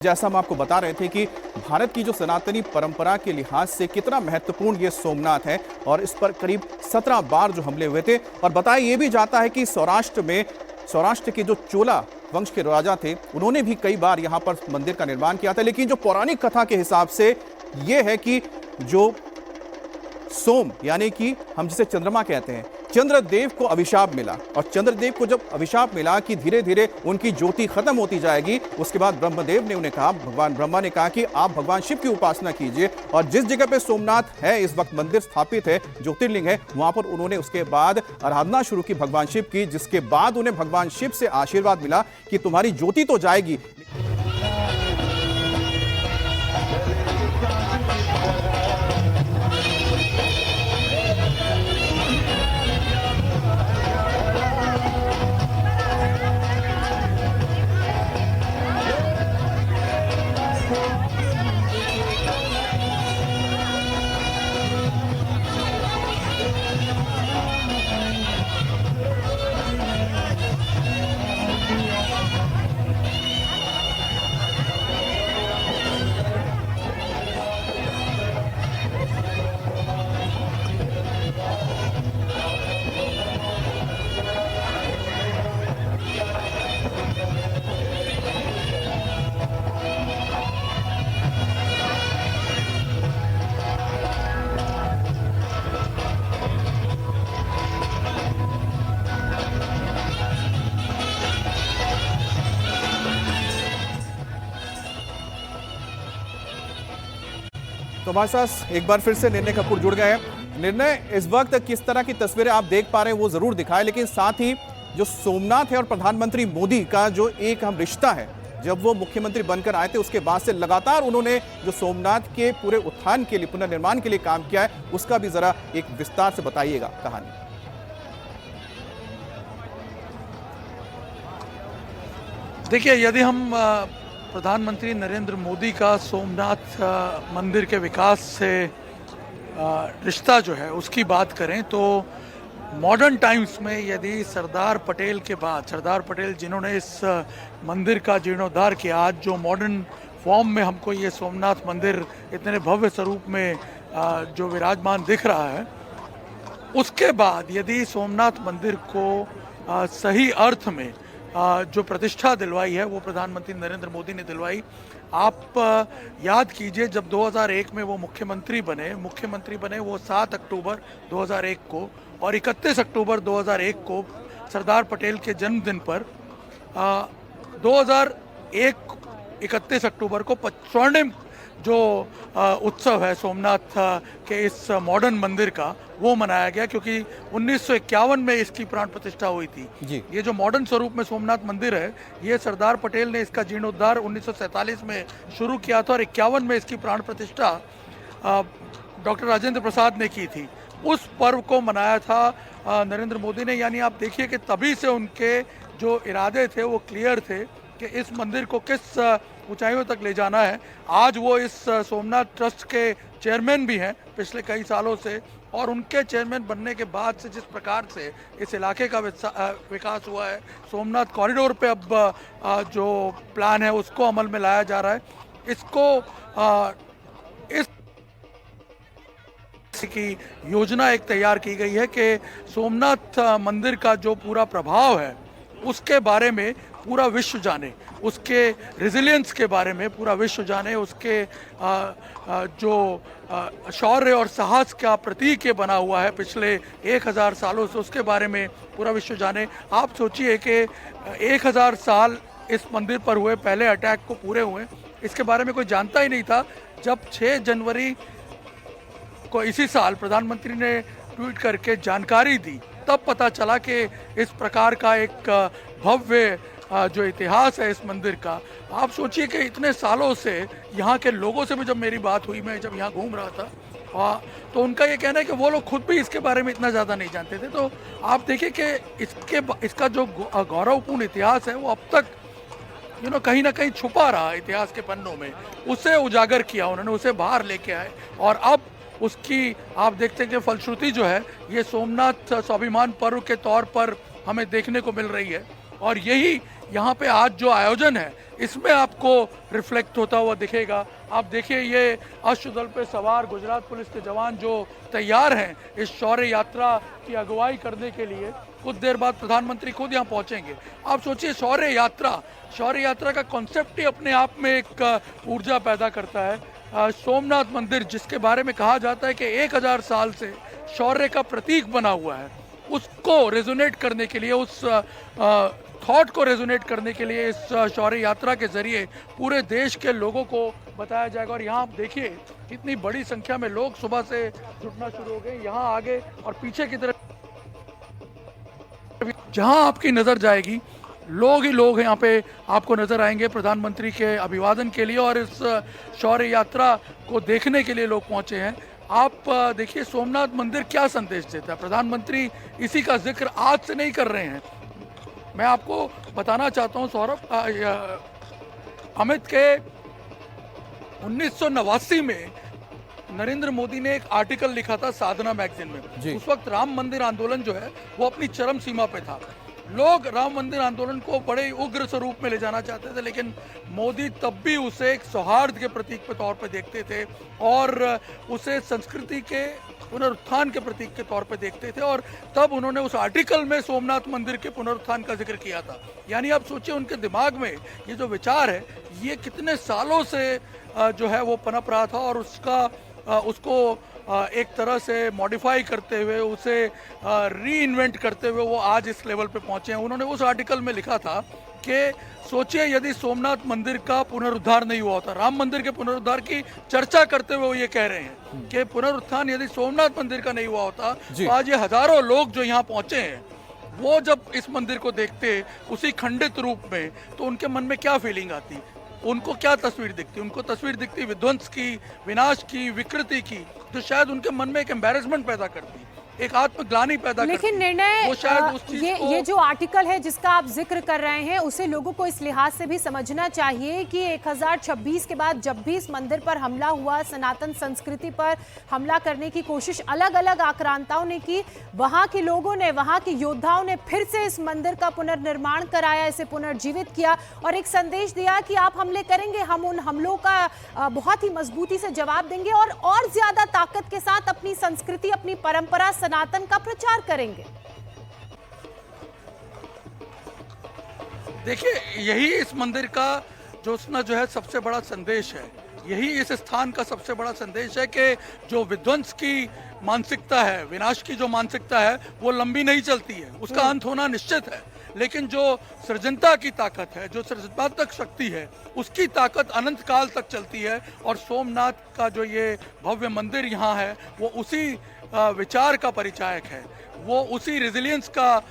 जैसा हम आपको बता रहे थे कि भारत की जो सनातनी परंपरा के लिहाज से कितना महत्वपूर्ण ये सोमनाथ है और इस पर करीब 17 बार जो हमले हुए थे। और बताया ये भी जाता है कि सौराष्ट्र के जो चोला वंश के राजा थे उन्होंने भी कई बार यहाँ पर मंदिर का निर्माण किया था। लेकिन जो पौराणिक कथा के हिसाब से ये है कि जो सोम यानी कि हम जिसे चंद्रमा कहते हैं, चंद्रदेव को अभिशाप मिला और चंद्रदेव को जब अभिशाप मिला कि धीरे धीरे उनकी ज्योति खत्म होती जाएगी, उसके बाद ब्रह्मदेव ने उन्हें कहा, भगवान ब्रह्मा ने कहा कि आप भगवान शिव की उपासना कीजिए। और जिस जगह पे सोमनाथ है, इस वक्त मंदिर स्थापित है, ज्योतिर्लिंग है, वहां पर उन्होंने उसके बाद आराधना शुरू की भगवान शिव की, जिसके बाद उन्हें भगवान शिव से आशीर्वाद मिला कि तुम्हारी ज्योति तो जाएगी। तो हमारे साथ एक बार फिर से निर्णय कपूर जुड़ गए हैं। निर्णय, इस वक्त किस तरह की तस्वीरें आप देख पा रहे हैं वो जरूर दिखाएं, लेकिन साथ ही जो सोमनाथ है और प्रधानमंत्री मोदी का जो एक हम रिश्ता है, जब वो मुख्यमंत्री बनकर आए थे उसके बाद से लगातार उन्होंने जो सोमनाथ के पूरे उत्थान के लिए, पुनर्निर्माण के लिए काम किया है, उसका भी जरा एक विस्तार से बताइएगा कहानी। देखिए, यदि हम प्रधानमंत्री नरेंद्र मोदी का सोमनाथ मंदिर के विकास से रिश्ता जो है उसकी बात करें तो मॉडर्न टाइम्स में यदि सरदार पटेल के बाद, सरदार पटेल जिन्होंने इस मंदिर का जीर्णोद्धार किया, आज जो मॉडर्न फॉर्म में हमको ये सोमनाथ मंदिर इतने भव्य स्वरूप में जो विराजमान दिख रहा है, उसके बाद यदि सोमनाथ मंदिर को सही अर्थ में जो प्रतिष्ठा दिलवाई है वो प्रधानमंत्री नरेंद्र मोदी ने दिलवाई। आप याद कीजिए, जब 2001 में वो मुख्यमंत्री बने वो 7 अक्टूबर 2001 को, और 31 अक्टूबर 2001 को सरदार पटेल के जन्मदिन पर 2001 31 अक्टूबर को स्वर्णिम जो उत्सव है सोमनाथ के इस मॉडर्न मंदिर का, वो मनाया गया, क्योंकि 1951 में इसकी प्राण प्रतिष्ठा हुई थी जी। ये जो मॉडर्न स्वरूप में सोमनाथ मंदिर है, ये सरदार पटेल ने इसका जीर्णोद्धार 1947 में शुरू किया था और 51 में इसकी प्राण प्रतिष्ठा डॉक्टर राजेंद्र प्रसाद ने की थी। उस पर्व को मनाया था नरेंद्र मोदी ने। यानी आप देखिए कि तभी से उनके जो इरादे थे वो क्लियर थे कि इस मंदिर को किस ऊंचाइयों तक ले जाना है। आज वो इस सोमनाथ ट्रस्ट के चेयरमैन भी हैं पिछले कई सालों से, और उनके चेयरमैन बनने के बाद से जिस प्रकार से इस इलाके का विकास हुआ है, सोमनाथ कॉरिडोर पे अब जो प्लान है उसको अमल में लाया जा रहा है। इसको इस की योजना एक तैयार की गई है कि सोमनाथ मंदिर का जो पूरा प्रभाव है उसके बारे में पूरा विश्व जाने, उसके रेजिलियंस के बारे में पूरा विश्व जाने, उसके जो शौर्य और साहस का प्रतीक ये बना हुआ है पिछले 1000 सालों से, उसके बारे में पूरा विश्व जाने। आप सोचिए कि 1000 साल इस मंदिर पर हुए पहले अटैक को पूरे हुए, इसके बारे में कोई जानता ही नहीं था। जब 6 जनवरी को इसी साल प्रधानमंत्री ने ट्वीट करके जानकारी दी, तब पता चला कि इस प्रकार का एक भव्य जो इतिहास है इस मंदिर का। आप सोचिए कि इतने सालों से यहाँ के लोगों से भी जब मेरी बात हुई, मैं जब यहाँ घूम रहा था, तो उनका ये कहना है कि वो लोग खुद भी इसके बारे में इतना ज़्यादा नहीं जानते थे। तो आप देखिए कि इसका जो गौरवपूर्ण इतिहास है वो अब तक कहीं ना कहीं छुपा रहा इतिहास के पन्नों में, उसे उजागर किया उन्होंने, उसे बाहर लेके आए, और अब उसकी आप देखते हैं कि फलश्रुति जो है ये सोमनाथ स्वाभिमान पर्व के तौर पर हमें देखने को मिल रही है। और यही यहाँ पे आज जो आयोजन है इसमें आपको रिफ्लेक्ट होता हुआ दिखेगा। आप देखिए ये अश्वदल पे सवार गुजरात पुलिस के जवान जो तैयार हैं इस शौर्य यात्रा की अगुवाई करने के लिए। कुछ देर बाद प्रधानमंत्री खुद यहाँ पहुंचेंगे। आप सोचिए शौर्य यात्रा का कॉन्सेप्ट ही अपने आप में एक ऊर्जा पैदा करता है। सोमनाथ मंदिर जिसके बारे में कहा जाता है कि 1000 साल से शौर्य का प्रतीक बना हुआ है, उसको रेजोनेट करने के लिए, उस थॉट को रेजोनेट करने के लिए इस शौर्य यात्रा के जरिए पूरे देश के लोगों को बताया जाएगा। और यहाँ आप देखिए कितनी बड़ी संख्या में लोग सुबह से जुटना शुरू हो गए। यहाँ आगे और पीछे की तरफ जहाँ आपकी नज़र जाएगी लोग ही लोग यहाँ पे आपको नजर आएंगे प्रधानमंत्री के अभिवादन के लिए और इस शौर्य यात्रा को देखने के लिए लोग पहुंचे हैं। आप देखिए सोमनाथ मंदिर क्या संदेश देता है। प्रधानमंत्री इसी का जिक्र आज से नहीं कर रहे हैं। मैं आपको बताना चाहता हूं सौरभ, अमित के 1989 में नरेंद्र मोदी ने एक आर्टिकल लिखा था साधना मैगजीन में। उस वक्त राम मंदिर आंदोलन जो है वो अपनी चरम सीमा पे था। लोग राम मंदिर आंदोलन को बड़े उग्र स्वरूप में ले जाना चाहते थे, लेकिन मोदी तब भी उसे एक सौहार्द के प्रतीक के तौर पे देखते थे और उसे संस्कृति के पुनरुत्थान के प्रतीक के तौर पे देखते थे। और तब उन्होंने उस आर्टिकल में सोमनाथ मंदिर के पुनरुत्थान का जिक्र किया था। यानी आप सोचिए उनके दिमाग में ये जो विचार है ये कितने सालों से जो है वो पनप रहा था और उसको एक तरह से मॉडिफाई करते हुए, उसे री इन्वेंट करते हुए वो आज इस लेवल पे पहुंचे हैं। उन्होंने उस आर्टिकल में लिखा था कि सोचिए यदि सोमनाथ मंदिर का पुनरुद्धार नहीं हुआ होता, राम मंदिर के पुनरुद्धार की चर्चा करते हुए वो ये कह रहे हैं कि पुनरुत्थान यदि सोमनाथ मंदिर का नहीं हुआ होता तो आज ये हजारों लोग जो यहाँ पहुंचे हैं वो जब इस मंदिर को देखते उसी खंडित रूप में तो उनके मन में क्या फीलिंग आती, उनको क्या तस्वीर दिखती? उनको तस्वीर दिखती विध्वंस की, विनाश की, विकृति की, तो शायद उनके मन में एक एम्बैरेसमेंट पैदा करती, एक आत्मग्लानि पैदा करती। लेकिन निर्णय वो शायद उस चीज ये जो आर्टिकल है जिसका आप जिक्र कर रहे हैं उसे लोगों को इस लिहाज से भी समझना चाहिए कि 1026 के बाद जब भी इस मंदिर पर हमला हुआ, सनातन संस्कृति पर हमला करने की कोशिश अलग अलग आक्रांताओं ने की, वहां के लोगों ने, वहां के योद्धाओं ने फिर से इस मंदिर का पुनर्निर्माण कराया, इसे पुनर्जीवित किया और एक संदेश दिया कि आप हमले करेंगे, हम उन हमलों का बहुत ही मजबूती से जवाब देंगे और ज्यादा ताकत के साथ अपनी संस्कृति, अपनी परंपरा, सनातन का प्रचार करेंगे। देखिए यही इस मंदिर का जो है सबसे बड़ा संदेश है। यही इस स्थान का सबसे बड़ा संदेश है कि जो विध्वंस की मानसिकता है, विनाश की जो मानसिकता है वो लंबी नहीं चलती है, उसका अंत होना निश्चित है। लेकिन जो सृजनता की ताकत है, जो सृजनात्मक शक्ति है, उसकी ताकत अनंत काल तक चलती है। और सोमनाथ का जो ये भव्य मंदिर यहाँ है वो उसी विचार का परिचायक है, वो उसी रेजिलियंस का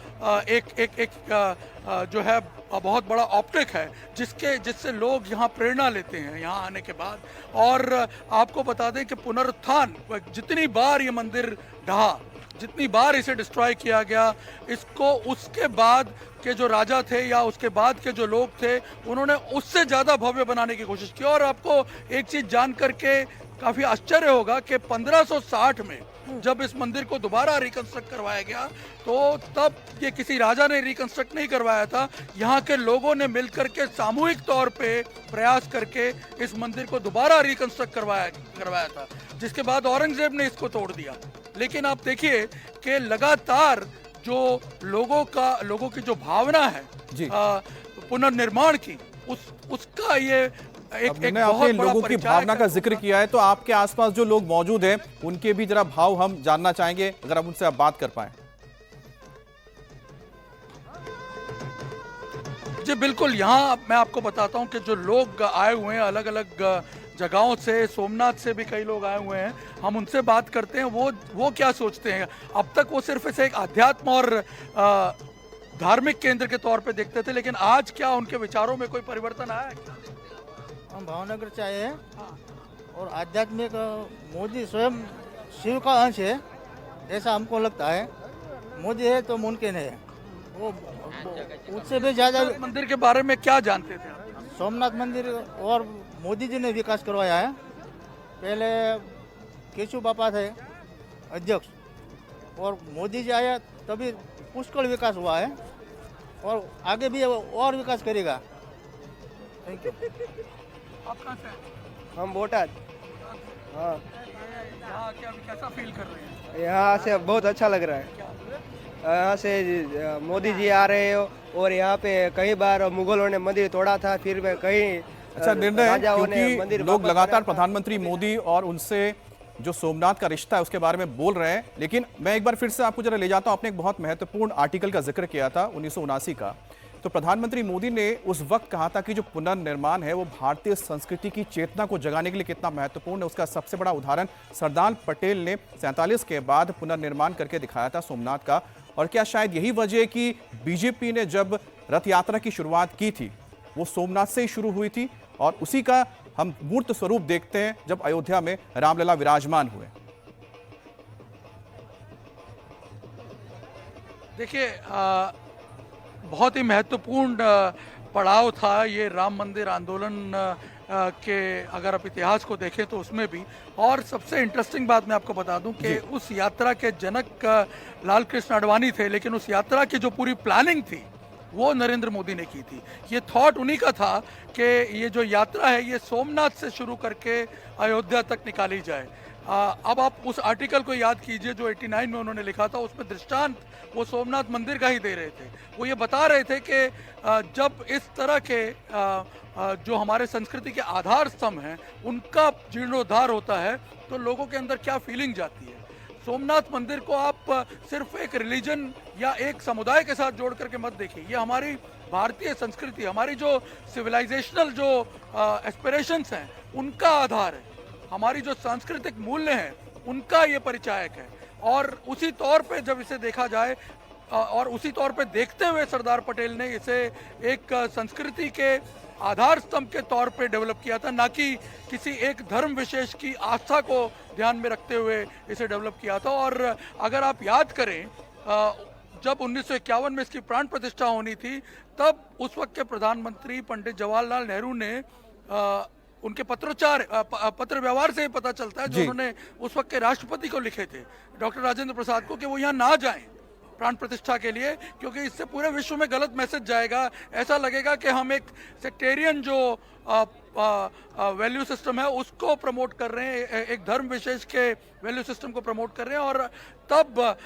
जो है बहुत बड़ा ऑप्टिक है जिससे लोग यहाँ प्रेरणा लेते हैं यहाँ आने के बाद। और आपको बता दें कि पुनरुत्थान, जितनी बार ये मंदिर ढहा, जितनी बार इसे डिस्ट्रॉय किया गया, इसको उसके बाद के जो राजा थे या उसके बाद के जो लोग थे उन्होंने उससे ज़्यादा भव्य बनाने की कोशिश की। और आपको एक चीज़ जान करके काफ़ी आश्चर्य होगा कि 1560 में जब इस मंदिर को दोबारा रिकंस्ट्रक्ट करवाया गया तो तब ये किसी राजा ने रिकंस्ट्रक्ट नहीं करवाया था, यहाँ के लोगों ने मिलकर के सामूहिक तौर पे प्रयास करके इस मंदिर को दोबारा रिकंस्ट्रक्ट करवाया था, जिसके बाद औरंगजेब ने इसको तोड़ दिया। लेकिन आप देखिए कि लगातार जो लोगों की जो भावना है पुनर्निर्माण की, उसका ये आपने लोगों की भावना का जिक्र किया है, तो आपके आसपास जो लोग मौजूद हैं उनके भी जरा भाव हम जानना चाहेंगे, अगर आप उनसे बात कर पाए। जी बिल्कुल, यहाँ मैं आपको बताता हूँ कि जो लोग आए हुए हैं अलग अलग जगहों से, सोमनाथ से भी कई लोग आए हुए हैं, हम उनसे बात करते हैं वो क्या सोचते हैं। अब तक वो सिर्फ इसे एक अध्यात्म और धार्मिक केंद्र के तौर पे देखते थे, लेकिन आज क्या उनके विचारों में कोई परिवर्तन आया है? हम भावनगर से आए हैं और आध्यात्मिक मोदी स्वयं शिव का अंश है ऐसा हमको लगता है। मोदी है तो मुमकिन है, वो उससे भी ज़्यादा। मंदिर के बारे में क्या जानते थे? सोमनाथ मंदिर और मोदी जी ने विकास करवाया है। पहले केशव बापा थे अध्यक्ष और मोदी जी आया तभी पुष्कल विकास हुआ है। और आगे भी और विकास करेगा। Thank you. आप कहाँ से हैं? हम बोटाद। हाँ, यहाँ क्या कैसा फील कर रहे हैं? यहाँ से बहुत अच्छा लग रहा है। यहाँ से मोदी जी आ रहे हो और यहाँ पे कई बार मुगलों ने मंदिर तोड़ा था, फिर में कई अच्छा निर्णय है, राजाओं ने क्योंकि मंदिर लोग वापस लगातार बनाया था। प्रधानमंत्री मोदी और उनसे जो सोमनाथ का रिश्ता है उसके बारे में बोल रहे हैं, लेकिन मैं एक बार फिर से आपको जरा ले जाता हूं। आपने एक बहुत महत्वपूर्ण आर्टिकल का जिक्र किया था 1979 का। तो प्रधानमंत्री मोदी ने उस वक्त कहा था कि जो पुनर्निर्माण है वो भारतीय संस्कृति की चेतना को जगाने के लिए कितना महत्वपूर्ण है। उसका सबसे बड़ा उदाहरण सरदार पटेल ने 47 के बाद पुनर्निर्माण करके दिखाया था सोमनाथ का। और क्या शायद यही वजह कि बीजेपी ने जब रथ यात्रा की शुरुआत की थी वो सोमनाथ से ही शुरू हुई थी, और उसी का हम मूर्त स्वरूप देखते हैं जब अयोध्या में रामलला विराजमान हुए। देखिए बहुत ही महत्वपूर्ण पड़ाव था ये राम मंदिर आंदोलन के, अगर आप इतिहास को देखें तो उसमें भी। और सबसे इंटरेस्टिंग बात मैं आपको बता दूं कि उस यात्रा के जनक लाल कृष्ण आडवाणी थे, लेकिन उस यात्रा की जो पूरी प्लानिंग थी वो नरेंद्र मोदी ने की थी। ये थॉट उन्हीं का था कि ये जो यात्रा है ये सोमनाथ से शुरू करके अयोध्या तक निकाली जाए। अब आप उस आर्टिकल को याद कीजिए जो 89 में उन्होंने लिखा था। उसमें दृष्टांत वो सोमनाथ मंदिर का ही दे रहे थे। वो ये बता रहे थे कि जब इस तरह के जो हमारे संस्कृति के आधार स्तंभ हैं उनका जीर्णोद्धार होता है तो लोगों के अंदर क्या फीलिंग जाती है। सोमनाथ मंदिर को आप सिर्फ एक रिलीजन या एक समुदाय के साथ जोड़ करके मत देखिए। ये हमारी भारतीय संस्कृति, हमारी जो सिविलाइजेशनल जो एस्पिरेशंस हैं उनका आधार है। हमारी जो सांस्कृतिक मूल्य हैं उनका ये परिचायक है। और उसी तौर पे जब इसे देखा जाए और उसी तौर पे देखते हुए सरदार पटेल ने इसे एक संस्कृति के आधार स्तंभ के तौर पे डेवलप किया था, ना कि किसी एक धर्म विशेष की आस्था को ध्यान में रखते हुए इसे डेवलप किया था। और अगर आप याद करें जब 1951 में इसकी प्राण प्रतिष्ठा होनी थी तब उस वक्त के प्रधानमंत्री पंडित जवाहरलाल नेहरू ने उनके पत्र व्यवहार से पता चलता है जो उन्होंने उस वक्त के राष्ट्रपति को लिखे थे डॉक्टर राजेंद्र प्रसाद को, कि वो यहाँ ना जाएं प्राण प्रतिष्ठा के लिए, क्योंकि इससे पूरे विश्व में गलत मैसेज जाएगा। ऐसा लगेगा कि हम एक सेक्टेरियन जो वैल्यू सिस्टम है उसको प्रमोट कर रहे हैं, एक धर्म विशेष के वैल्यू सिस्टम को प्रमोट कर रहे हैं। और तब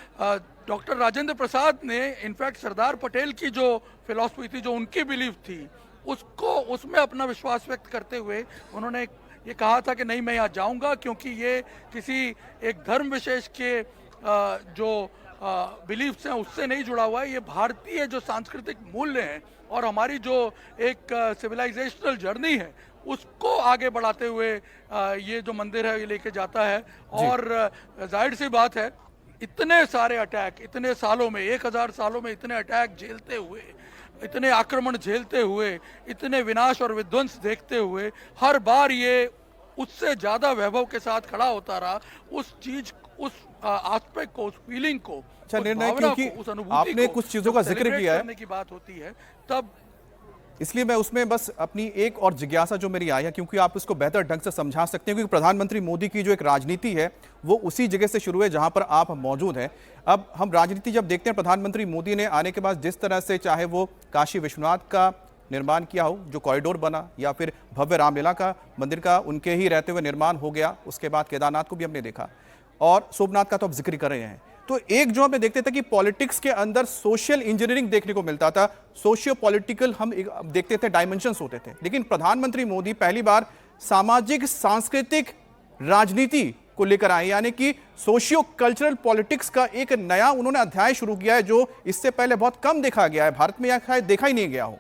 डॉक्टर राजेंद्र प्रसाद ने इनफैक्ट सरदार पटेल की जो फिलॉसफी थी, जो उनकी बिलीफ थी, उसमें अपना विश्वास व्यक्त करते हुए उन्होंने ये कहा था कि नहीं, मैं यहाँ जाऊँगा क्योंकि ये किसी एक धर्म विशेष के जो बिलीफ्स हैं उससे नहीं जुड़ा हुआ है। ये भारतीय जो सांस्कृतिक मूल्य हैं और हमारी जो एक सिविलाइजेशनल जर्नी है उसको आगे बढ़ाते हुए ये जो मंदिर है ये लेके जाता है। और जाहिर सी बात है, इतने सारे अटैक, इतने सालों में, 1000 सालों में इतने अटैक झेलते हुए, इतने आक्रमण झेलते हुए, इतने विनाश और विध्वंस देखते हुए, हर बार ये उससे ज्यादा वैभव के साथ खड़ा होता रहा। उस चीज, उस एस्पेक्ट को, उस फीलिंग को, अच्छा उस निर्णय, भावना क्योंकि को, उस अनुभूति आपने को कुछ चीजों का जब जिक्र celebrate किया है करने की बात होती है तब, इसलिए मैं उसमें बस अपनी एक और जिज्ञासा जो मेरी आई है, क्योंकि आप इसको बेहतर ढंग से समझा सकते हैं, क्योंकि प्रधानमंत्री मोदी की जो एक राजनीति है वो उसी जगह से शुरू है जहां पर आप मौजूद हैं। अब हम राजनीति जब देखते हैं, प्रधानमंत्री मोदी ने आने के बाद जिस तरह से, चाहे वो काशी विश्वनाथ का निर्माण किया हो, जो कॉरिडोर बना, या फिर भव्य रामलीला का मंदिर का उनके ही रहते हुए निर्माण हो गया, उसके बाद केदारनाथ को भी हमने देखा, और सोमनाथ का तो आप जिक्र कर रहे हैं। तो एक जो हमें देखते थे कि पॉलिटिक्स के अंदर सोशल इंजीनियरिंग देखने को मिलता था, सोशियो पॉलिटिकल हम देखते थे, डायमेंशंस होते थे। लेकिन प्रधानमंत्री मोदी पहली बार सामाजिक सांस्कृतिक राजनीति को लेकर आए, यानी कि सोशियो कल्चरल पॉलिटिक्स का एक नया उन्होंने अध्याय शुरू किया है, जो इससे पहले बहुत कम देखा गया है भारत में, या शायद देखा ही नहीं गया हो।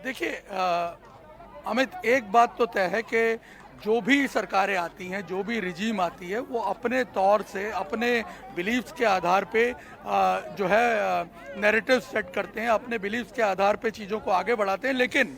देखिए अमित, एक बात तो तय है कि जो भी सरकारें आती हैं, जो भी रिजीम आती है, वो अपने तौर से, अपने बिलीव्स के आधार पे जो है नैरेटिव सेट करते हैं, अपने बिलीव्स के आधार पे चीज़ों को आगे बढ़ाते हैं। लेकिन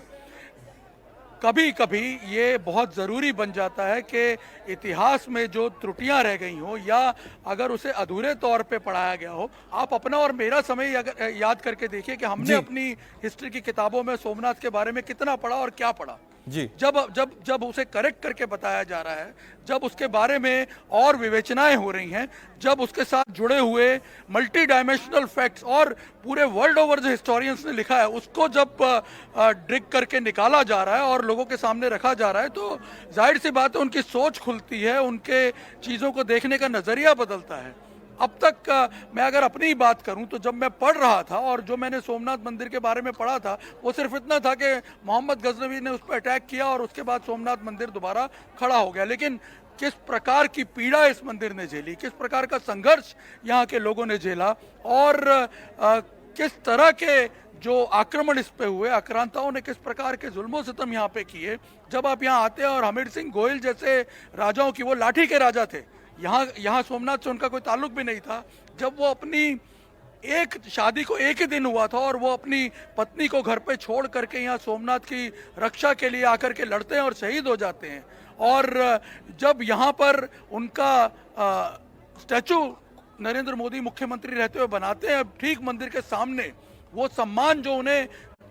कभी कभी ये बहुत ज़रूरी बन जाता है कि इतिहास में जो त्रुटियां रह गई हो या अगर उसे अधूरे तौर पे पढ़ाया गया हो, आप अपना और मेरा समय अगर याद करके देखिए कि हमने अपनी हिस्ट्री की किताबों में सोमनाथ के बारे में कितना पढ़ा और क्या पढ़ा। जी। जब जब जब उसे करेक्ट करके बताया जा रहा है, जब उसके बारे में और विवेचनाएं हो रही हैं, जब उसके साथ जुड़े हुए मल्टी डायमेंशनल फैक्ट्स और पूरे वर्ल्ड ओवर जो हिस्टोरियंस ने लिखा है उसको जब ड्रिग करके निकाला जा रहा है और लोगों के सामने रखा जा रहा है, तो जाहिर सी बात है उनकी सोच खुलती है, उनके चीज़ों को देखने का नज़रिया बदलता है। अब तक मैं अगर अपनी ही बात करूं तो जब मैं पढ़ रहा था और जो मैंने सोमनाथ मंदिर के बारे में पढ़ा था वो सिर्फ इतना था कि मोहम्मद गजनवी ने उस पर अटैक किया और उसके बाद सोमनाथ मंदिर दोबारा खड़ा हो गया। लेकिन किस प्रकार की पीड़ा इस मंदिर ने झेली, किस प्रकार का संघर्ष यहाँ के लोगों ने झेला और किस तरह के जो आक्रमण इस पे हुए, आक्रांताओं ने किस प्रकार के जुल्मों सितम यहाँ पे किए। जब आप यहाँ आते हैं और हमीर सिंह गोयल जैसे राजाओं की, वो लाठी के राजा थे, यहाँ सोमनाथ से उनका कोई ताल्लुक भी नहीं था। जब वो अपनी एक शादी को एक ही दिन हुआ था और वो अपनी पत्नी को घर पे छोड़ करके यहाँ सोमनाथ की रक्षा के लिए आकर के लड़ते हैं और शहीद हो जाते हैं, और जब यहाँ पर उनका स्टैचू नरेंद्र मोदी मुख्यमंत्री रहते हुए बनाते हैं ठीक मंदिर के सामने, वो सम्मान जो उन्हें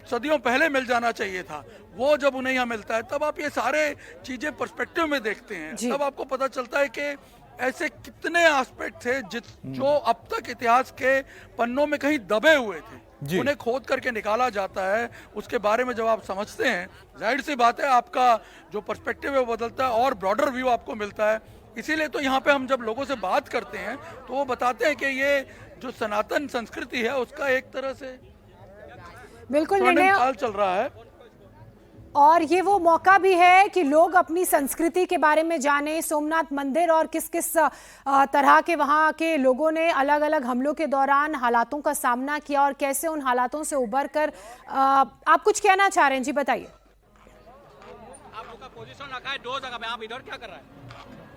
सदियों पहले मिल जाना चाहिए था वो जब उन्हें यहाँ मिलता है, तब आप ये सारे चीजें पर्सपेक्टिव में देखते हैं। तब आपको पता चलता है कि ऐसे कितने एस्पेक्ट थे जो अब तक इतिहास के पन्नों में कहीं दबे हुए थे, उन्हें खोद करके निकाला जाता है। उसके बारे में जब आप समझते हैं, जाहिर सी बात है आपका जो पर्सपेक्टिव है वो बदलता है और ब्रॉडर व्यू आपको मिलता है। इसीलिए तो यहाँ पे हम जब लोगों से बात करते हैं तो वो बताते हैं कि ये जो सनातन संस्कृति है उसका एक तरह से बिल्कुल स्वर्णिम काल चल रहा है, और ये वो मौका भी है कि लोग अपनी संस्कृति के बारे में जाने, सोमनाथ मंदिर और किस किस तरह के वहाँ के लोगों ने अलग अलग हमलों के दौरान हालातों का सामना किया और कैसे उन हालातों से उबर कर आप कुछ कहना चाह रहे हैं जी, बताइए। आप लोग का पोजीशन रखा है 2 जगह में, आप इधर क्या कर रहे हैं?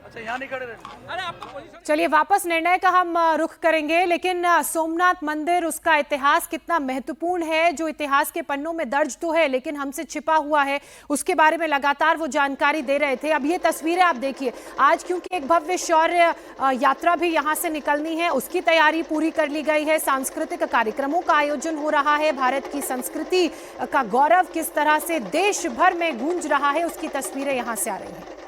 अच्छा यहाँ नहीं खड़े रहना। अरे आपका पोजीशन, चलिए वापस निर्णय का हम रुख करेंगे, लेकिन सोमनाथ मंदिर, उसका इतिहास कितना महत्वपूर्ण है, जो इतिहास के पन्नों में दर्ज तो है लेकिन हमसे छिपा हुआ है, उसके बारे में लगातार वो जानकारी दे रहे थे। अब ये तस्वीरें आप देखिए, आज क्योंकि एक भव्य शौर्य यात्रा भी यहाँ से निकलनी है, उसकी तैयारी पूरी कर ली गई है, सांस्कृतिक कार्यक्रमों का आयोजन हो रहा है, भारत की संस्कृति का गौरव किस तरह से देश भर में गूंज रहा है उसकी तस्वीरें यहाँ से आ रही हैं।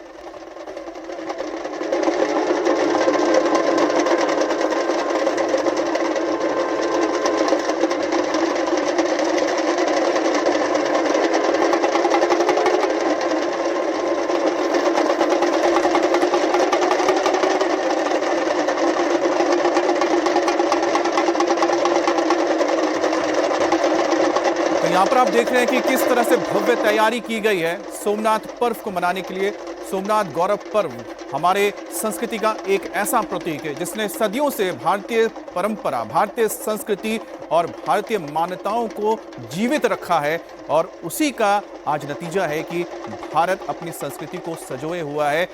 यहाँ पर आप देख रहे हैं कि किस तरह से भव्य तैयारी की गई है सोमनाथ पर्व को मनाने के लिए। सोमनाथ गौरव पर्व हमारे संस्कृति का एक ऐसा प्रतीक है जिसने सदियों से भारतीय परंपरा, भारतीय संस्कृति और भारतीय मान्यताओं को जीवित रखा है, और उसी का आज नतीजा है कि भारत अपनी संस्कृति को संजोए हुआ है।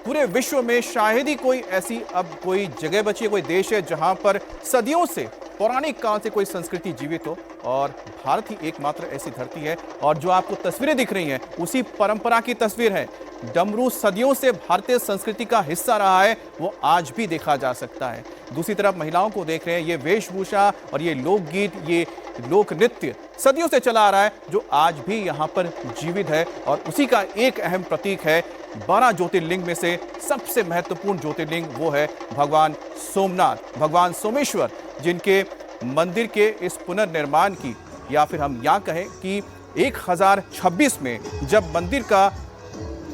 पूरे विश्व में शायद ही कोई ऐसी अब कोई जगह बची है, कोई देश है जहां पर सदियों से, पौराणिक काल से कोई संस्कृति जीवित हो, और भारत ही एकमात्र ऐसी धरती है। और जो आपको तस्वीरें दिख रही हैं उसी परंपरा की तस्वीर है। डमरू सदियों से भारतीय संस्कृति का हिस्सा रहा है, वो आज भी देखा जा सकता है। दूसरी तरफ महिलाओं को देख रहे हैं, ये वेशभूषा और ये लोकगीत, ये लोक नृत्य सदियों से चला आ रहा है जो आज भी यहाँ पर जीवित है, और उसी का एक अहम प्रतीक है। 12 ज्योतिर्लिंग में से सबसे महत्वपूर्ण ज्योतिर्लिंग वो है भगवान सोमनाथ, भगवान सोमेश्वर, जिनके मंदिर के इस पुनर्निर्माण की, या फिर हम यहाँ कहें कि 1026 में जब मंदिर का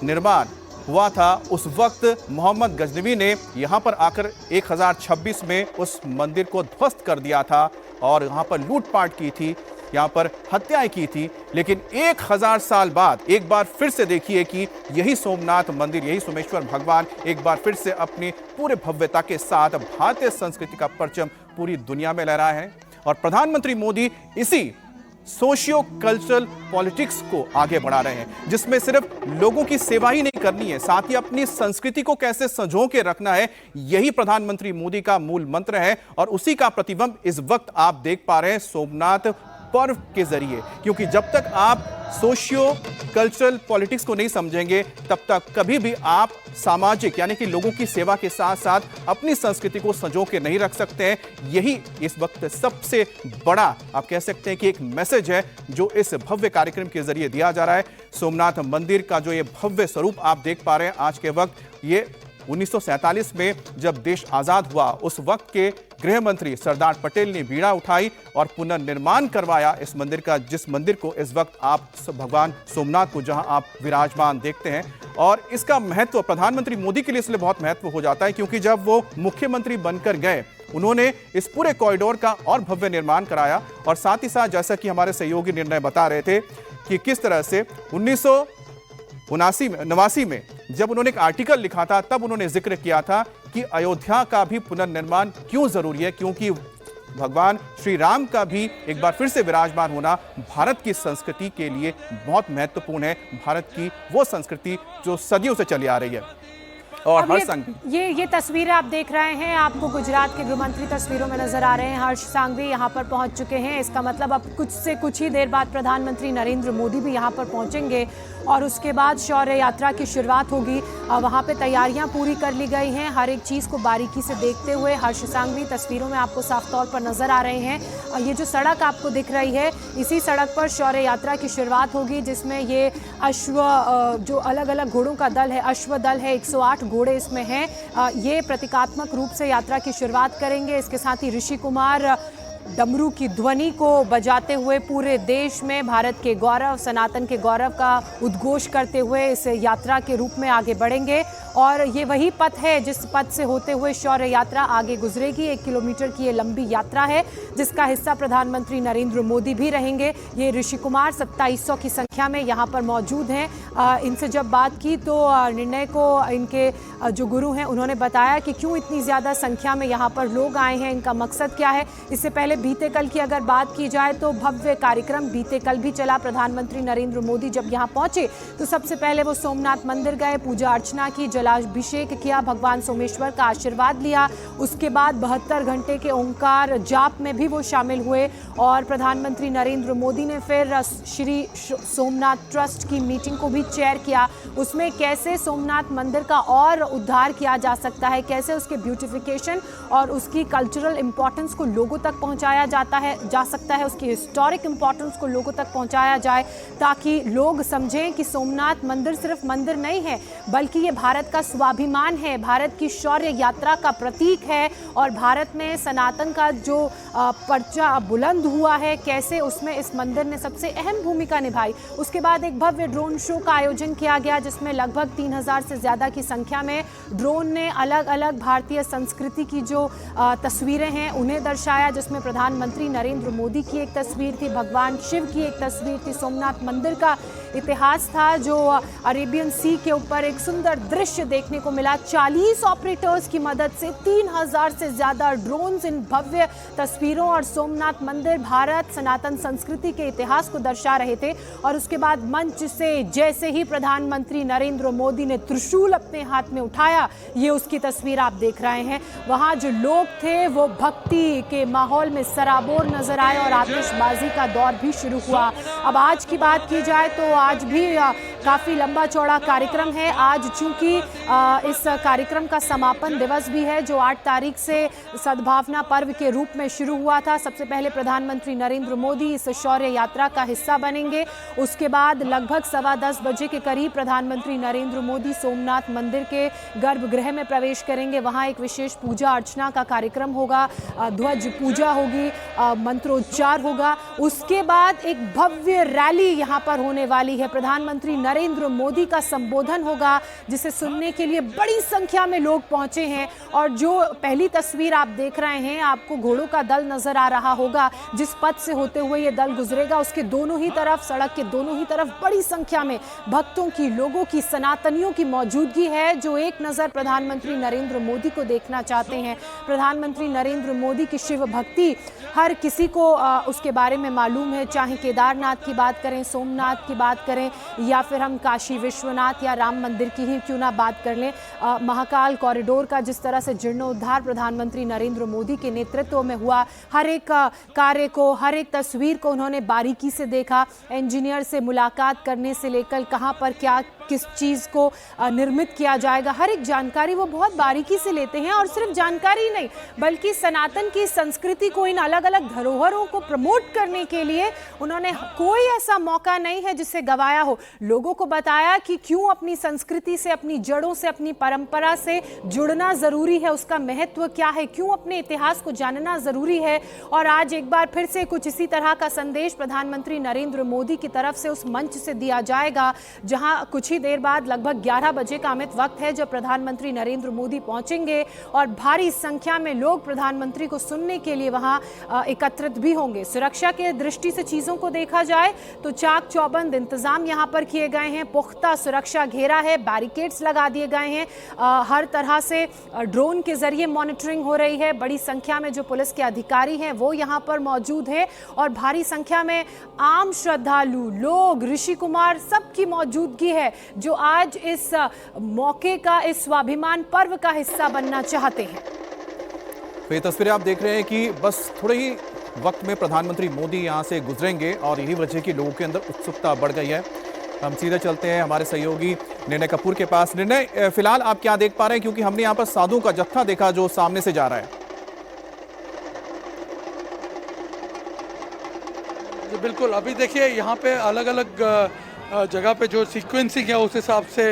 निर्माण हुआ था, उस वक्त मोहम्मद गजनवी ने यहाँ पर आकर 1026 में उस मंदिर को ध्वस्त कर दिया था और यहाँ पर लूटपाट की थी, यहाँ पर हत्याएं की थी। लेकिन 1000 साल बाद एक बार फिर से देखिए कि यही सोमनाथ मंदिर, यही सोमेश्वर भगवान एक बार फिर से अपनी पूरे भव्यता के साथ भारतीय संस्कृति का परचम पूरी दुनिया में लहराए हैं। और प्रधानमंत्री मोदी इसी सोशियो कल्चरल पॉलिटिक्स को आगे बढ़ा रहे हैं, जिसमें सिर्फ लोगों की सेवा ही नहीं करनी है, साथ ही अपनी संस्कृति को कैसे संजो के रखना है, यही प्रधानमंत्री मोदी का मूल मंत्र है। और उसी का प्रतिबिंब इस वक्त आप देख पा रहे हैं सोमनाथ पर्व के जरिए, क्योंकि जब तक आप सोशियो कल्चरल पॉलिटिक्स को नहीं समझेंगे तब तक कभी भी आप सामाजिक यानी कि लोगों की सेवा के साथ साथ अपनी संस्कृति को संजो के नहीं रख सकते हैं। यही इस वक्त सबसे बड़ा आप कह सकते हैं कि एक मैसेज है जो इस भव्य कार्यक्रम के जरिए दिया जा रहा है। सोमनाथ मंदिर का जो ये भव्य स्वरूप आप देख पा रहे हैं आज के वक्त, ये 1947 में जब देश आजाद हुआ उस वक्त के गृह मंत्री सरदार पटेल ने बीड़ा उठाई और पुनर्निर्माण करवाया इस मंदिर का, जिस मंदिर को इस वक्त आप भगवान सोमनाथ को जहां आप विराजमान देखते हैं। और इसका महत्व प्रधानमंत्री मोदी के लिए इसलिए बहुत महत्व हो जाता है क्योंकि जब वो मुख्यमंत्री बनकर गए उन्होंने इस पूरे कॉरिडोर का और भव्य निर्माण कराया। और साथ ही साथ जैसा कि हमारे सहयोगी निर्णय बता रहे थे कि किस तरह से 1989 में जब उन्होंने एक आर्टिकल लिखा था तब उन्होंने जिक्र किया था कि अयोध्या का भी पुनर्निर्माण क्यों जरूरी है, क्योंकि भगवान श्री राम का भी एक बार फिर से विराजमान होना भारत की संस्कृति के लिए बहुत महत्वपूर्ण है। भारत की वो संस्कृति जो सदियों से चली आ रही है। और अब हर्ष सांघवी, ये तस्वीरें आप देख रहे हैं, आपको गुजरात के गृह मंत्री तस्वीरों में नजर आ रहे हैं। हर्ष सांघवी यहाँ पर पहुंच चुके हैं। इसका मतलब अब कुछ ही देर बाद प्रधानमंत्री नरेंद्र मोदी भी यहाँ पर पहुंचेंगे और उसके बाद शौर्य यात्रा की शुरुआत होगी। वहाँ पे तैयारियां पूरी कर ली गई हैं। हर एक चीज़ को बारीकी से देखते हुए हर्ष सांघवी तस्वीरों में आपको साफ तौर पर नजर आ रहे हैं। ये जो सड़क आपको दिख रही है, इसी सड़क पर शौर्य यात्रा की शुरुआत होगी, जिसमें ये अश्व जो अलग अलग घोड़ों का दल है, अश्व दल है, 108 घोड़े इसमें हैं। ये प्रतीकात्मक रूप से यात्रा की शुरुआत करेंगे। इसके साथ ही ऋषि कुमार डमरू की ध्वनि को बजाते हुए पूरे देश में भारत के गौरव, सनातन के गौरव का उद्घोष करते हुए इस यात्रा के रूप में आगे बढ़ेंगे। और ये वही पथ है जिस पथ से होते हुए शौर्य यात्रा आगे गुजरेगी। 1 किलोमीटर की ये लंबी यात्रा है जिसका हिस्सा प्रधानमंत्री नरेंद्र मोदी भी रहेंगे। ये ऋषि कुमार 2700 की संख्या में यहाँ पर मौजूद हैं। इनसे जब बात की तो निर्णय को इनके जो गुरु हैं उन्होंने बताया कि क्यों इतनी ज़्यादा संख्या में यहाँ पर लोग आए हैं, इनका मकसद क्या है। इससे पहले बीते कल की अगर बात की जाए तो भव्य कार्यक्रम बीते कल भी चला। प्रधानमंत्री नरेंद्र मोदी जब यहाँ पहुंचे तो सबसे पहले वो सोमनाथ मंदिर गए, पूजा अर्चना की, जलाभिषेक किया, भगवान सोमेश्वर का आशीर्वाद लिया। उसके बाद 72 घंटे के ओंकार जाप में भी वो शामिल हुए और प्रधानमंत्री नरेंद्र मोदी ने फिर श्री सोमनाथ ट्रस्ट की मीटिंग को भी चेयर किया। उसमें कैसे सोमनाथ मंदिर का और उद्धार किया जा सकता है, कैसे उसके ब्यूटिफिकेशन और उसकी कल्चरल इंपॉर्टेंस को लोगों तक पहुंचाया जा सकता है, उसकी हिस्टोरिक इंपॉर्टेंस को लोगों तक पहुंचाया जाए, ताकि लोग समझें कि सोमनाथ मंदिर सिर्फ मंदिर नहीं है बल्कि ये भारत का स्वाभिमान है, भारत की शौर्य यात्रा का प्रतीक है। और भारत में सनातन का जो पर्चा बुलंद हुआ है, कैसे उसमें इस मंदिर ने सबसे अहम भूमिका निभाई। उसके बाद एक भव्य ड्रोन शो का आयोजन किया गया जिसमें लगभग 3000 से ज़्यादा की संख्या में ड्रोन ने अलग अलग भारतीय संस्कृति की जो तस्वीरें हैं उन्हें दर्शाया, जिसमें प्रधानमंत्री नरेंद्र मोदी की एक तस्वीर थी, भगवान शिव की एक तस्वीर थी, सोमनाथ मंदिर का इतिहास था जो अरेबियन सी के ऊपर एक सुंदर दृश्य देखने को मिला। 40 ऑपरेटर्स की मदद से 3000 से ज़्यादा ड्रोन्स इन भव्य तस्वीरों और सोमनाथ मंदिर, भारत, सनातन संस्कृति के इतिहास को दर्शा रहे थे। और उसके बाद मंच से जैसे ही प्रधानमंत्री नरेंद्र मोदी ने त्रिशूल अपने हाथ में उठाया, ये उसकी तस्वीर आप देख रहे हैं, वहाँ जो लोग थे वो भक्ति के माहौल में सराबोर नजर आए और आतिशबाजी का दौर भी शुरू हुआ। अब आज की बात की जाए तो आज भी काफ़ी लंबा चौड़ा कार्यक्रम है। आज चूंकि इस कार्यक्रम का समापन दिवस भी है जो 8 तारीख से सद्भावना पर्व के रूप में शुरू हुआ था। सबसे पहले प्रधानमंत्री नरेंद्र मोदी इस शौर्य यात्रा का हिस्सा बनेंगे। उसके बाद लगभग 10:15 बजे के करीब प्रधानमंत्री नरेंद्र मोदी सोमनाथ मंदिर के गर्भगृह में प्रवेश करेंगे। वहाँ एक विशेष पूजा अर्चना का कार्यक्रम होगा, ध्वज पूजा होगी, मंत्रोच्चार होगा। उसके बाद एक भव्य रैली यहाँ पर होने वाली है। प्रधानमंत्री नरेंद्र मोदी का संबोधन होगा जिसे सुनने के लिए बड़ी संख्या में लोग पहुंचे हैं। और जो पहली तस्वीर आप देख रहे हैं, आपको घोड़ों का दल नजर आ रहा होगा। जिस पथ से होते हुए ये दल गुजरेगा उसके दोनों ही तरफ, सड़क के दोनों ही तरफ बड़ी संख्या में भक्तों की, लोगों की, सनातनियों की मौजूदगी है जो एक नज़र प्रधानमंत्री नरेंद्र मोदी को देखना चाहते हैं। प्रधानमंत्री नरेंद्र मोदी की शिव भक्ति हर किसी को उसके बारे में मालूम है, चाहे केदारनाथ की बात करें, सोमनाथ की बात करें या फिर फिर हम काशी विश्वनाथ या राम मंदिर की ही क्यों ना बात कर लें। महाकाल कॉरिडोर का जिस तरह से जीर्णोद्धार प्रधानमंत्री नरेंद्र मोदी के नेतृत्व में हुआ, हर एक कार्य को, हर एक तस्वीर को उन्होंने बारीकी से देखा। इंजीनियर से मुलाकात करने से लेकर कहाँ पर क्या किस चीज़ को निर्मित किया जाएगा, हर एक जानकारी वो बहुत बारीकी से लेते हैं। और सिर्फ जानकारी ही नहीं बल्कि सनातन की संस्कृति को, इन अलग अलग धरोहरों को प्रमोट करने के लिए उन्होंने कोई ऐसा मौका नहीं है जिसे गवाया हो। लोगों को बताया कि क्यों अपनी संस्कृति से, अपनी जड़ों से, अपनी परंपरा से जुड़ना जरूरी है, उसका महत्व क्या है, क्यों अपने इतिहास को जानना जरूरी है। और आज एक बार फिर से कुछ इसी तरह का संदेश प्रधानमंत्री नरेंद्र मोदी की तरफ से उस मंच से दिया जाएगा, जहां कुछ ही देर बाद लगभग 11 बजे का अमित वक्त है जब प्रधानमंत्री नरेंद्र मोदी पहुंचेंगे और भारी संख्या में लोग प्रधानमंत्री को सुनने के लिए वहां एकत्रित भी होंगे। सुरक्षा के दृष्टि से चीजों को देखा जाए तो चाक चौबंद इंतजाम यहां पर किए गए हैं, पुख्ता सुरक्षा घेरा है, बैरिकेड्स लगा दिए गए हैं, हर तरह से ड्रोन के जरिए मॉनिटरिंग हो रही है। बड़ी संख्या में जो पुलिस के अधिकारी हैं वो यहां पर मौजूद है और भारी संख्या में आम श्रद्धालु लोग, ऋषि कुमार, सबकी मौजूदगी है जो आज इस मौके का, इस स्वाभिमान पर्व का हिस्सा बनना चाहते हैं। तो ये तस्वीरें आप देख रहे हैं कि बस थोड़े ही वक्त में प्रधानमंत्री मोदी यहां से गुजरेंगे और यही वजह कि लोगों के अंदर उत्सुकता बढ़ गई है। हम सीधे चलते हैं हमारे सहयोगी निर्णय कपूर के पास। निर्णय, फिलहाल आप क्या देख पा रहे हैं, क्योंकि हमने यहाँ पर साधुओं का जत्था देखा जो सामने से जा रहा है। बिल्कुल, अभी देखिए यहाँ पे अलग अलग जगह पे जो सीक्वेंसिंग है उस हिसाब से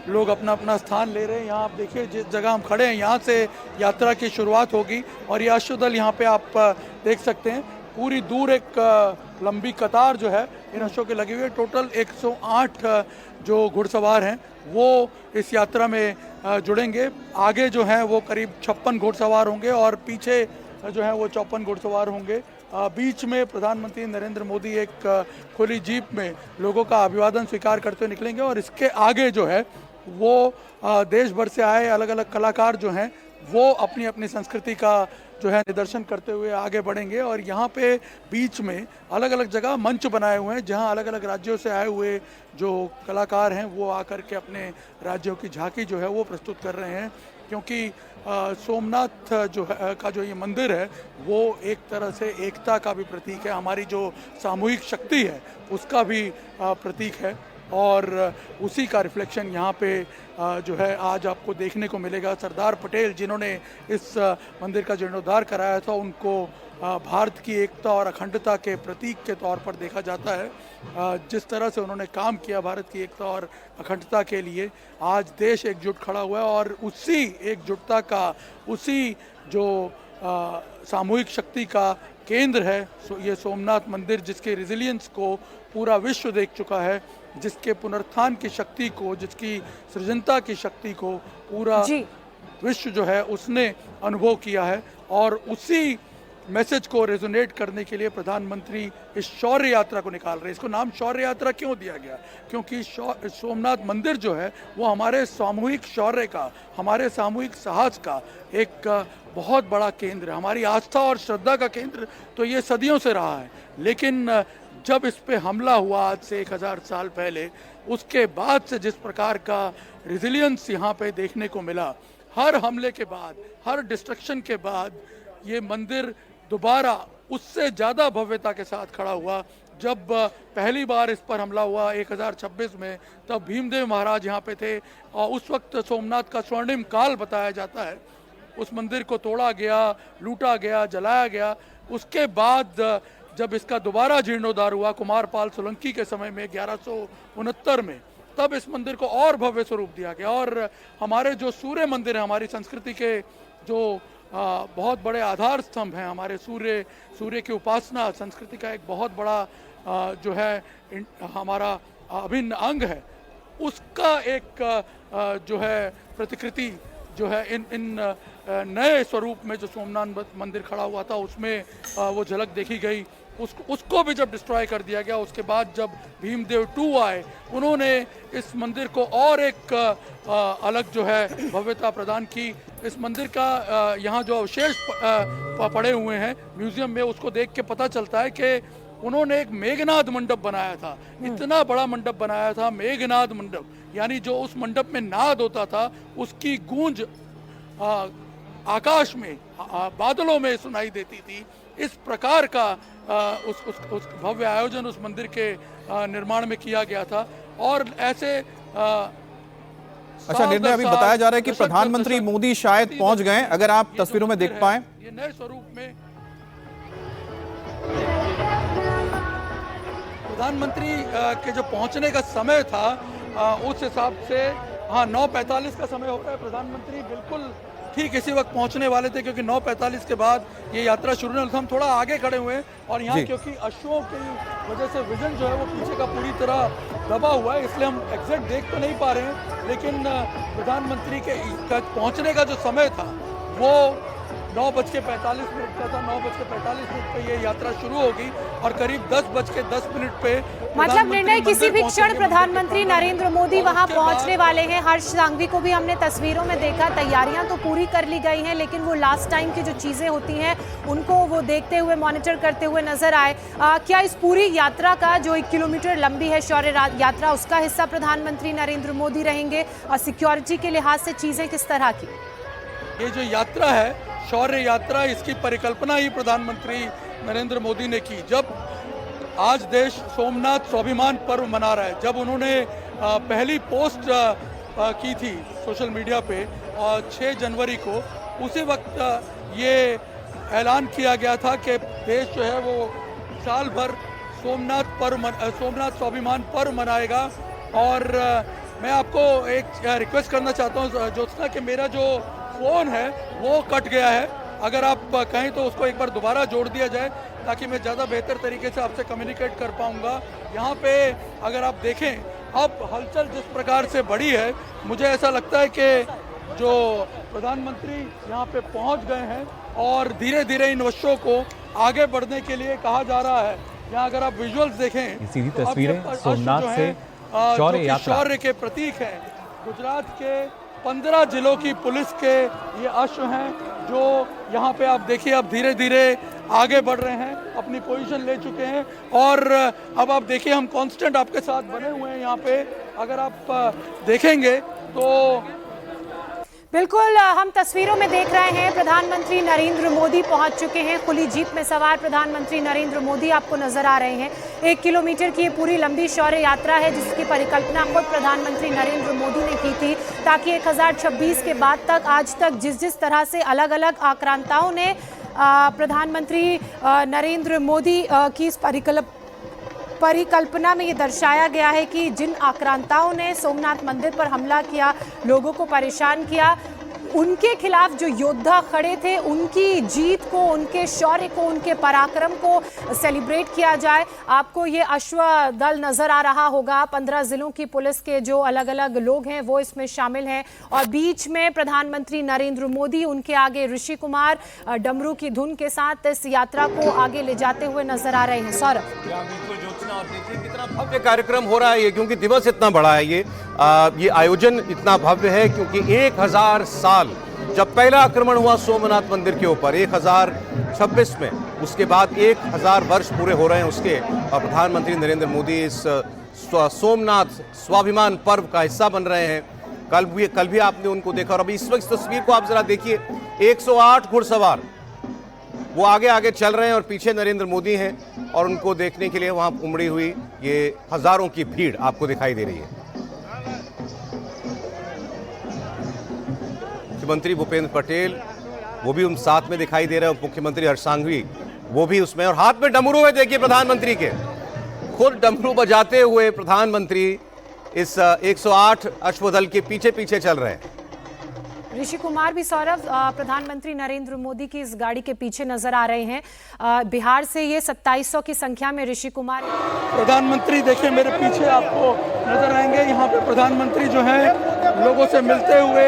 लोग अपना अपना स्थान ले रहे हैं। यहाँ आप देखिए जिस जगह हम खड़े हैं यहाँ से यात्रा की शुरुआत होगी और ये अश्वदल यहाँ पे आप देख सकते हैं। पूरी दूर एक लंबी कतार जो है इन अश्वों के लगी हुई है। टोटल 108 जो घुड़सवार हैं वो इस यात्रा में जुड़ेंगे। आगे जो हैं वो करीब 56 घुड़सवार होंगे और पीछे जो है वो 54 घुड़सवार होंगे। बीच में प्रधानमंत्री नरेंद्र मोदी एक खुली जीप में लोगों का अभिवादन स्वीकार करते हुए निकलेंगे और इसके आगे जो है वो देश भर से आए अलग अलग कलाकार जो हैं वो अपनी अपनी संस्कृति का जो है निदर्शन करते हुए आगे बढ़ेंगे। और यहाँ पे बीच में अलग अलग जगह मंच बनाए हुए हैं जहाँ अलग अलग राज्यों से आए हुए जो कलाकार हैं वो आकर के अपने राज्यों की झांकी जो है वो प्रस्तुत कर रहे हैं। क्योंकि सोमनाथ जो है का जो ये मंदिर है वो एक तरह से एकता का भी प्रतीक है, हमारी जो सामूहिक शक्ति है उसका भी प्रतीक है और उसी का रिफ्लेक्शन यहाँ पे जो है आज आपको देखने को मिलेगा। सरदार पटेल जिन्होंने इस मंदिर का जीर्णोद्धार कराया था उनको भारत की एकता और अखंडता के प्रतीक के तौर पर देखा जाता है। जिस तरह से उन्होंने काम किया भारत की एकता और अखंडता के लिए आज देश एकजुट खड़ा हुआ है और उसी एकजुटता का, उसी जो सामूहिक शक्ति का केंद्र है ये सोमनाथ मंदिर, जिसके रेजिलियंस को पूरा विश्व देख चुका है, जिसके पुनरुत्थान की शक्ति को, जिसकी सृजनता की शक्ति को पूरा विश्व जो है उसने अनुभव किया है। और उसी मैसेज को रेजोनेट करने के लिए प्रधानमंत्री इस शौर्य यात्रा को निकाल रहे हैं। इसको नाम शौर्य यात्रा क्यों दिया गया? क्योंकि सोमनाथ मंदिर जो है वो हमारे सामूहिक शौर्य का, हमारे सामूहिक साहस का एक बहुत बड़ा केंद्र है, हमारी आस्था और श्रद्धा का केंद्र तो ये सदियों से रहा है। लेकिन जब इस पे हमला हुआ आज से 1000 साल पहले, उसके बाद से जिस प्रकार का रेजिलियंस यहाँ पे देखने को मिला, हर हमले के बाद, हर डिस्ट्रक्शन के बाद ये मंदिर दोबारा उससे ज़्यादा भव्यता के साथ खड़ा हुआ। जब पहली बार इस पर हमला हुआ 1026 में, तब भीमदेव महाराज यहाँ पे थे और उस वक्त सोमनाथ का स्वर्णिम काल बताया जाता है। उस मंदिर को तोड़ा गया, लूटा गया, जलाया गया। उसके बाद जब इसका दोबारा जीर्णोद्धार हुआ कुमारपाल सोलंकी के समय में 1169 में, तब इस मंदिर को और भव्य स्वरूप दिया गया। और हमारे जो सूर्य मंदिर है, हमारी संस्कृति के जो बहुत बड़े आधार स्तंभ हैं, हमारे सूर्य की उपासना संस्कृति का एक बहुत बड़ा जो है हमारा अभिन्न अंग है, उसका एक जो है प्रतिकृति जो है इन नए स्वरूप में जो सोमनाथ मंदिर खड़ा हुआ था उसमें वो झलक देखी गई। उसको भी जब डिस्ट्रॉय कर दिया गया, उसके बाद जब भीमदेव 2 आए, उन्होंने इस मंदिर को और एक अलग जो है भव्यता प्रदान की। इस मंदिर का यहाँ जो अवशेष पड़े हुए हैं म्यूजियम में, उसको देख के पता चलता है कि उन्होंने एक मेघनाद मंडप बनाया था। इतना बड़ा मंडप बनाया था, मेघनाद मंडप, यानी जो उस मंडप में नाद होता था उसकी गूंज आकाश में, बादलों में सुनाई देती थी। इस प्रकार का उस भव्य आयोजन उस मंदिर के निर्माण में किया गया था। और ऐसे अच्छा, निर्णय अभी बताया जा रहा है कि प्रधानमंत्री मोदी शायद पहुंच गए, अगर आप तस्वीरों में देख पाए। ये नए स्वरूप में प्रधानमंत्री के जो पहुंचने का समय था उस हिसाब से, हाँ, 9:45 का समय हो रहा है। प्रधानमंत्री बिल्कुल ठीक इसी वक्त पहुंचने वाले थे, क्योंकि 9:45 के बाद ये यात्रा शुरू होने। हम थोड़ा आगे खड़े हुए हैं और यहाँ क्योंकि अश्वों की वजह से विजन जो है वो पीछे का पूरी तरह दबा हुआ है, इसलिए हम एग्जैक्ट देख तो नहीं पा रहे हैं। लेकिन प्रधानमंत्री के पहुंचने का जो समय था वो 9:45 का था। 9:45 पे ये यात्रा शुरू होगी और करीब 10:10 पे, मतलब निर्णय किसी भी क्षण प्रधानमंत्री नरेंद्र मोदी वहां पहुंचने वाले हैं। हर्ष सांघवी को भी हमने तस्वीरों में देखा, तैयारियां तो पूरी कर ली गई हैं, लेकिन वो लास्ट टाइम की जो चीजें होती हैं उनको वो देखते हुए, मॉनिटर करते हुए नजर आए। क्या इस पूरी यात्रा का जो 1 किलोमीटर लंबी है शौर्य यात्रा, उसका हिस्सा प्रधानमंत्री नरेंद्र मोदी रहेंगे? और सिक्योरिटी के लिहाज से चीजें किस तरह की? ये जो यात्रा है शौर्य यात्रा, इसकी परिकल्पना ही प्रधानमंत्री नरेंद्र मोदी ने की। जब आज देश सोमनाथ स्वाभिमान पर्व मना रहा है, जब उन्होंने पहली पोस्ट की थी सोशल मीडिया पे 6 जनवरी को, उसी वक्त ये ऐलान किया गया था कि देश जो है वो साल भर सोमनाथ स्वाभिमान पर्व मनाएगा। और मैं आपको एक रिक्वेस्ट करना चाहता हूँ ज्योत्सना, कि मेरा जो फ़ोन है वो कट गया है, अगर आप कहें तो उसको एक बार दोबारा जोड़ दिया जाए ताकि मैं ज़्यादा बेहतर तरीके से आपसे कम्युनिकेट कर पाऊँगा। यहाँ पे अगर आप देखें अब हलचल जिस प्रकार से बढ़ी है, मुझे ऐसा लगता है कि जो प्रधानमंत्री यहाँ पे पहुँच गए हैं और धीरे धीरे इन अश्वों को आगे बढ़ने के लिए कहा जा रहा है। यहाँ अगर आप विजुअल्स देखें, सीधी तस्वीरें सोमनाथ से शौर्य यात्रा, शौर्य के प्रतीक हैं। गुजरात के 15 जिलों की पुलिस के ये अश्व हैं जो यहाँ पे आप देखिए अब धीरे धीरे आगे बढ़ रहे हैं, अपनी पोजीशन ले चुके हैं। और अब आप देखिए हम कांस्टेंट आपके साथ बने हुए हैं यहाँ पे, अगर आप देखेंगे तो बिल्कुल हम तस्वीरों में देख रहे हैं प्रधानमंत्री नरेंद्र मोदी पहुंच चुके हैं। खुली जीप में सवार प्रधानमंत्री नरेंद्र मोदी आपको नजर आ रहे हैं। 1 किलोमीटर की ये पूरी लंबी शौर्य यात्रा है जिसकी परिकल्पना खुद प्रधानमंत्री नरेंद्र मोदी ने की थी, ताकि 1026 के बाद तक आज तक जिस तरह से अलग अलग आक्रांताओं ने प्रधानमंत्री नरेंद्र मोदी की इस परिकल्पना में ये दर्शाया गया है कि जिन आक्रांताओं ने सोमनाथ मंदिर पर हमला किया, लोगों को परेशान किया, उनके खिलाफ जो योद्धा खड़े थे उनकी जीत को, उनके शौर्य को, उनके पराक्रम को सेलिब्रेट किया जाए। आपको ये अश्व दल नजर आ रहा होगा। 15 जिलों की पुलिस के जो अलग अलग लोग हैं वो इसमें शामिल हैं और बीच में प्रधानमंत्री नरेंद्र मोदी, उनके आगे ऋषि कुमार डमरू की धुन के साथ इस यात्रा को आगे ले जाते हुए नजर आ रहे हैं। सौरभ, बिल्कुल ज्योत्सना, आप देखिए कितना भव्य कार्यक्रम हो रहा है ये, क्योंकि दिवस इतना बड़ा है ये आयोजन इतना भव्य है क्योंकि 1000 साल जब पहला आक्रमण हुआ सोमनाथ मंदिर के ऊपर 1026 में, उसके बाद 1000 वर्ष पूरे हो रहे हैं उसके, और प्रधानमंत्री नरेंद्र मोदी इस सोमनाथ स्वाभिमान पर्व का हिस्सा बन रहे हैं। कल भी आपने उनको देखा और अभी इस वक्त इस तस्वीर को आप जरा देखिए, 108 घुड़सवार वो आगे आगे चल रहे हैं और पीछे नरेंद्र मोदी हैं और उनको देखने के लिए वहां उमड़ी हुई ये हजारों की भीड़ आपको दिखाई दे रही है। मुख्यमंत्री भूपेंद्र पटेल वो भी उन साथ में दिखाई दे रहे हैं, मुख्यमंत्री हर्ष सांघवी वो भी उसमें, और हाथ में डमरू है देखिए प्रधानमंत्री के, खुद डमरू बजाते हुए प्रधानमंत्री इस 108 अश्वदल के पीछे पीछे चल रहे हैं। ऋषि कुमार भी, सौरभ, प्रधानमंत्री नरेंद्र मोदी की इस गाड़ी के पीछे नजर आ रहे हैं। बिहार से ये 2700 की संख्या में ऋषि कुमार प्रधानमंत्री देखिए मेरे पीछे आपको नजर आएंगे। यहाँ पे प्रधानमंत्री जो है लोगों से मिलते हुए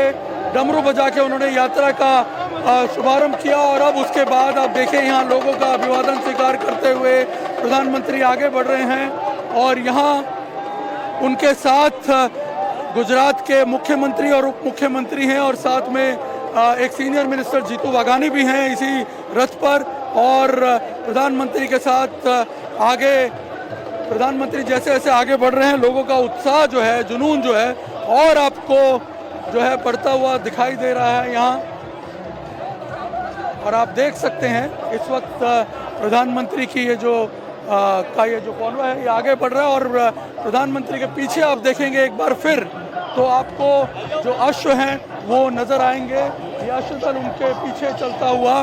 डमरू बजा के उन्होंने यात्रा का शुभारंभ किया और अब उसके बाद आप देखें यहाँ लोगों का अभिवादन स्वीकार करते हुए प्रधानमंत्री आगे बढ़ रहे हैं और यहाँ उनके साथ गुजरात के मुख्यमंत्री और उप मुख्यमंत्री हैं और साथ में एक सीनियर मिनिस्टर जीतू वाघानी भी हैं इसी रथ पर। और प्रधानमंत्री के साथ आगे, प्रधानमंत्री जैसे जैसे आगे बढ़ रहे हैं, लोगों का उत्साह जो है, जुनून जो है, और आपको जो है बढ़ता हुआ दिखाई दे रहा है यहाँ। और आप देख सकते हैं इस वक्त प्रधानमंत्री की ये जो कॉन्वॉय है, ये आगे बढ़ रहा है, और प्रधानमंत्री के पीछे आप देखेंगे एक बार फिर तो आपको जो अश्व हैं वो नजर आएंगे। ये अश्व दल उनके पीछे चलता हुआ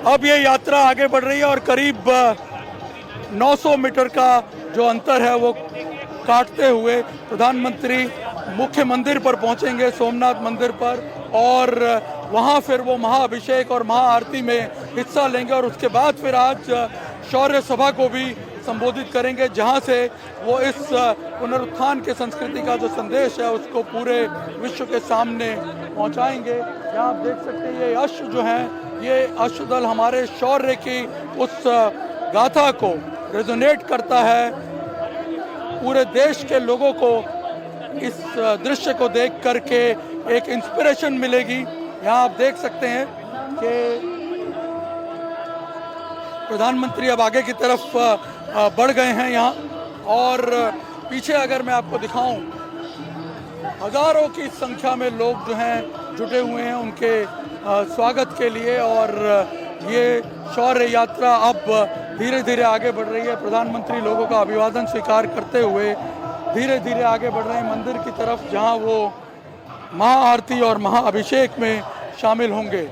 अब ये यात्रा आगे बढ़ रही है, और करीब 900 मीटर का जो अंतर है वो काटते हुए प्रधानमंत्री मुख्य मंदिर पर पहुंचेंगे, सोमनाथ मंदिर पर, और वहां फिर वो महाअभिषेक और महाआरती में हिस्सा लेंगे, और उसके बाद फिर आज शौर्य सभा को भी संबोधित करेंगे, जहां से वो इस पुनरुत्थान के संस्कृति का जो संदेश है उसको पूरे विश्व के सामने पहुंचाएंगे। यहाँ आप देख सकते हैं ये अश्व जो हैं, ये अश्वदल हमारे शौर्य की उस गाथा को रेजोनेट करता है। पूरे देश के लोगों को इस दृश्य को देख करके एक इंस्पिरेशन मिलेगी। यहाँ आप देख सकते हैं कि प्रधानमंत्री अब आगे की तरफ बढ़ गए हैं यहाँ, और पीछे अगर मैं आपको दिखाऊं, हजारों की संख्या में लोग जो हैं जुटे हुए हैं उनके स्वागत के लिए, और ये शौर्य यात्रा अब धीरे धीरे आगे बढ़ रही है। प्रधानमंत्री लोगों का अभिवादन स्वीकार करते हुए धीरे धीरे आगे बढ़ रहे हैं मंदिर की तरफ, जहां वो महाआरती और महाअभिषेक में शामिल होंगे।